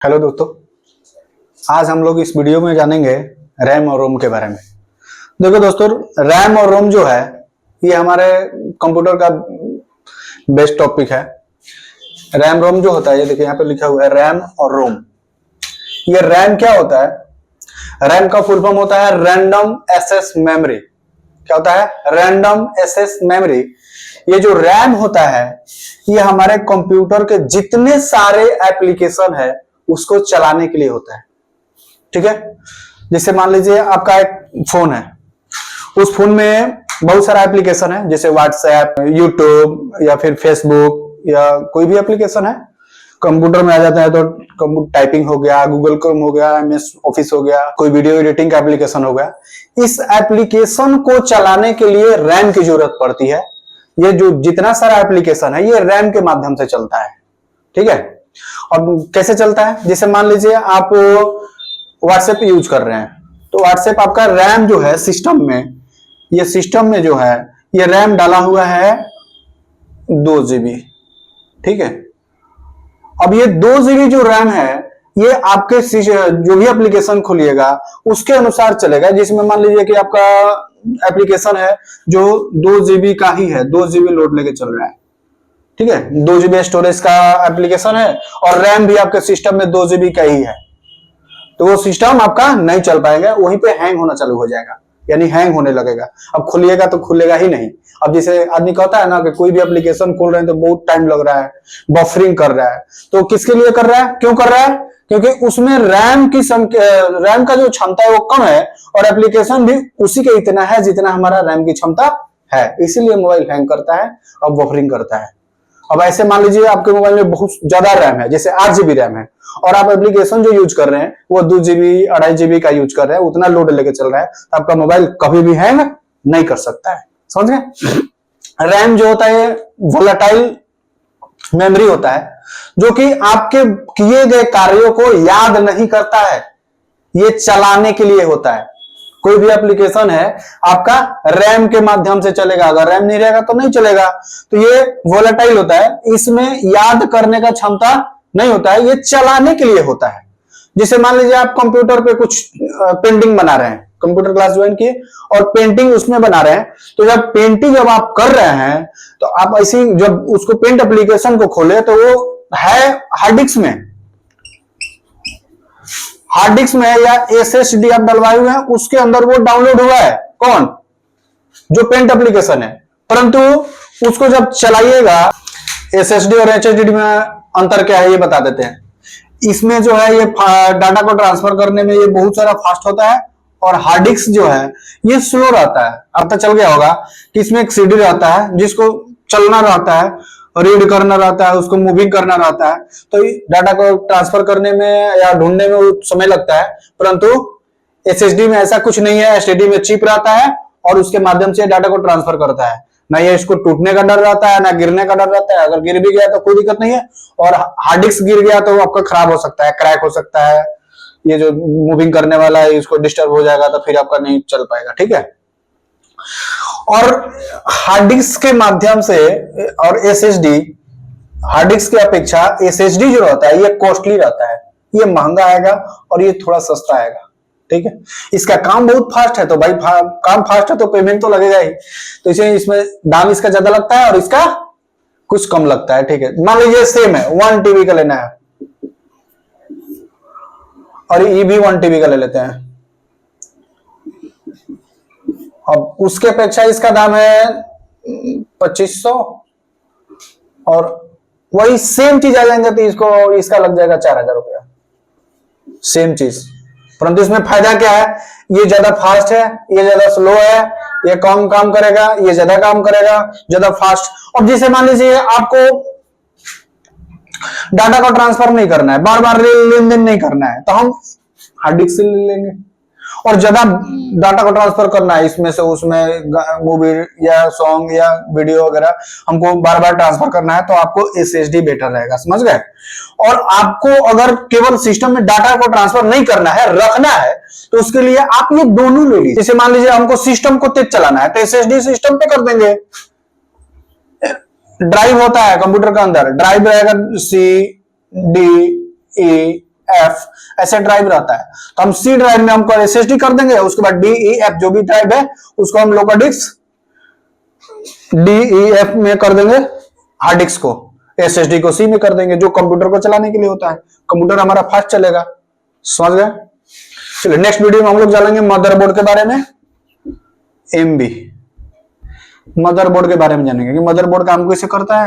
Hello दोस्तों, आज हम लोग इस वीडियो में जानेंगे रैम और रोम के बारे में। देखो दोस्तों, रैम और रोम जो है ये हमारे कंप्यूटर का बेस्ट टॉपिक है। रैम रोम जो होता है, ये देखिए यहाँ पे लिखा हुआ है रैम और रोम। ये रैम क्या होता है? रैम का फुल फॉर्म होता है रैंडम एक्सेस मेमोरी। क्या होता है? Random access memory. ये जो रैम होता है ये हमारे कंप्यूटर के जितने सारे एप्लीकेशन है उसको चलाने के लिए होता है। ठीक है, जैसे मान लीजिए आपका एक फोन है, उस फोन में बहुत सारा एप्लीकेशन है, जैसे व्हाट्सएप, यूट्यूब या फिर फेसबुक या कोई भी एप्लीकेशन है। कंप्यूटर में आ जाता है तो कंप्यूटर टाइपिंग हो गया, गूगल क्रोम हो गया, एमएस ऑफिस हो गया, कोई वीडियो एडिटिंग का एप्लीकेशन हो गया। इस एप्लीकेशन को चलाने के लिए रैम की जरूरत पड़ती है। ये जो जितना सारा एप्लीकेशन है ये रैम के माध्यम से चलता है। ठीक है, और कैसे चलता है? जैसे मान लीजिए आप व्हाट्सएप यूज कर रहे हैं, तो व्हाट्सएप आपका रैम जो है सिस्टम में, ये सिस्टम में जो है ये रैम डाला हुआ है 2 GB। ठीक है, अब ये 2 GB जो रैम है ये आपके जो भी एप्लीकेशन खोलिएगा उसके अनुसार चलेगा। जिसमें मान लीजिए कि आपका एप्लीकेशन है जो 2 GB का ही है, 2 GB लोड लेके चल रहा है। ठीक है, 2 GB स्टोरेज का एप्लीकेशन है और रैम भी आपके सिस्टम में 2 GB का ही है, तो वो सिस्टम आपका नहीं चल पाएगा, वहीं पे हैंग होना चालू हो जाएगा, यानी हैंग होने लगेगा। अब खुलिएगा तो खुलेगा ही नहीं। अब जैसे आदमी कहता है ना कि कोई भी एप्लीकेशन खोल रहे हैं तो बहुत टाइम लग रहा है, बफरिंग कर रहा है, तो किसके लिए कर रहा है, क्यों कर रहा है? क्योंकि उसमें रैम का जो क्षमता है वो कम है और एप्लीकेशन भी उसी के इतना है जितना हमारा रैम की क्षमता है, इसीलिए मोबाइल हैंग करता है और बफरिंग करता है। अब ऐसे मान लीजिए आपके मोबाइल में बहुत ज्यादा रैम है, जैसे 8 GB रैम है, और आप एप्लीकेशन जो यूज कर रहे हैं वो 2 GB 2.5 GB का यूज कर रहे हैं, उतना लोड लेके चल रहा है, तो आपका मोबाइल कभी भी हैंग नहीं कर सकता है। समझ गए? रैम जो होता है वोलेटाइल मेमोरी होता है, जो कि आपके किए गए कार्यों को याद नहीं करता है, ये चलाने के लिए होता है। कोई भी एप्लीकेशन है आपका रैम के माध्यम से चलेगा, अगर रैम नहीं रहेगा तो नहीं चलेगा। तो ये वोलेटाइल होता है, इसमें याद करने का क्षमता नहीं होता है, ये चलाने के लिए होता है। जैसे मान लीजिए आप कंप्यूटर पे कुछ पेंटिंग बना रहे हैं, कंप्यूटर क्लास ज्वाइन किए और पेंटिंग उसमें बना रहे हैं, तो जब पेंटिंग जब आप कर रहे हैं तो आप ऐसी जब उसको पेंट एप्लीकेशन को खोले तो वो है हार्ड डिस्क में, हार्ड डिस्क में या SSD आप डलवाए हुए हैं, उसके अंदर वो डाउनलोड हुआ है। कौन? जो पेंट एप्लीकेशन है। परंतु उसको जब चलाइएगा, SSD और HDD में अंतर क्या है ये बता देते हैं। इसमें जो है ये डाटा को ट्रांसफर करने में ये बहुत सारा फास्ट होता है, और हार्ड डिस्क जो है ये स्लो रहता है। अब तक चल गया होगा कि इसमें एक CD रहता है जिसको चलना रहता है, रीड करना रहता है, उसको मूविंग करना रहता है, तो डाटा को ट्रांसफर करने में या ढूंढने में समय लगता है। परंतु SSD में ऐसा कुछ नहीं है, SSD में चिप रहता है और उसके माध्यम से डाटा को ट्रांसफर करता है। ना ये इसको टूटने का डर रहता है, ना गिरने का डर रहता है। अगर गिर भी गया तो कोई दिक्कत नहीं है, और हार्ड डिस्क गिर गया तो आपका खराब हो सकता है, क्रैक हो सकता है, ये जो मूविंग करने वाला है इसको डिस्टर्ब हो जाएगा, तो फिर आपका नहीं चल पाएगा। ठीक है, और हार्ड डिस्क के माध्यम से और SSD, हार्ड डिस्क की अपेक्षा SSD जो रहता है ये कॉस्टली रहता है, ये महंगा आएगा और ये थोड़ा सस्ता आएगा। ठीक है, इसका काम बहुत फास्ट है, तो भाई काम फास्ट है तो पेमेंट तो लगेगा ही, तो इसलिए इसमें दाम इसका ज्यादा लगता है और इसका कुछ कम लगता है। ठीक है, मान लीजिए सेम है, 1 TB का लेना है और ये भी 1 TB का ले लेते हैं। अब उसके अपेक्षा इसका दाम है 2500, और वही सेम चीज आ जाएंगे तो इसको इसका लग जाएगा 4000 रुपया, सेम चीज। परंतु इसमें फायदा क्या है? ये ज्यादा फास्ट है, ये ज्यादा स्लो है, ये कम काम करेगा, ये ज्यादा काम करेगा, ज्यादा फास्ट। अब जैसे मान लीजिए आपको डाटा को ट्रांसफर नहीं करना है, बार बार लेन देन नहीं करना है, तो हम हार्ड डिस्क से ले लेंगे। और ज्यादा डाटा को ट्रांसफर करना है, इसमें से उसमें मूवी या सॉन्ग या वीडियो वगैरह हमको बार बार ट्रांसफर करना है, तो आपको SSD बेटर रहेगा। समझ गए? और आपको अगर केवल सिस्टम में डाटा को ट्रांसफर नहीं करना है, रखना है, तो उसके लिए आप ये दोनों ले लीजिए। जैसे मान लीजिए हमको सिस्टम को तेज चलाना है तो SSD सिस्टम पे कर देंगे। ड्राइव होता है कंप्यूटर के अंदर, ड्राइव रहेगा CDE एफ ऐसे ड्राइव रहता है। तो हम सी ड्राइव में हमको एसएसडी कर देंगे, उसके बाद डी ई एफ जो भी ड्राइव है उसको हम local disk D E F में कर देंगे, हार्ड डिस्क को, एसएसडी को सी में कर देंगे, जो कंप्यूटर को चलाने के लिए होता है। कंप्यूटर हमारा फास्ट चलेगा। समझ गए? चलिए नेक्स्ट वीडियो में हम लोग जानेंगे मदरबोर्ड के बारे में, एमबी मदरबोर्ड के बारे में जानेंगे कि मदरबोर्ड काम कैसे करता है।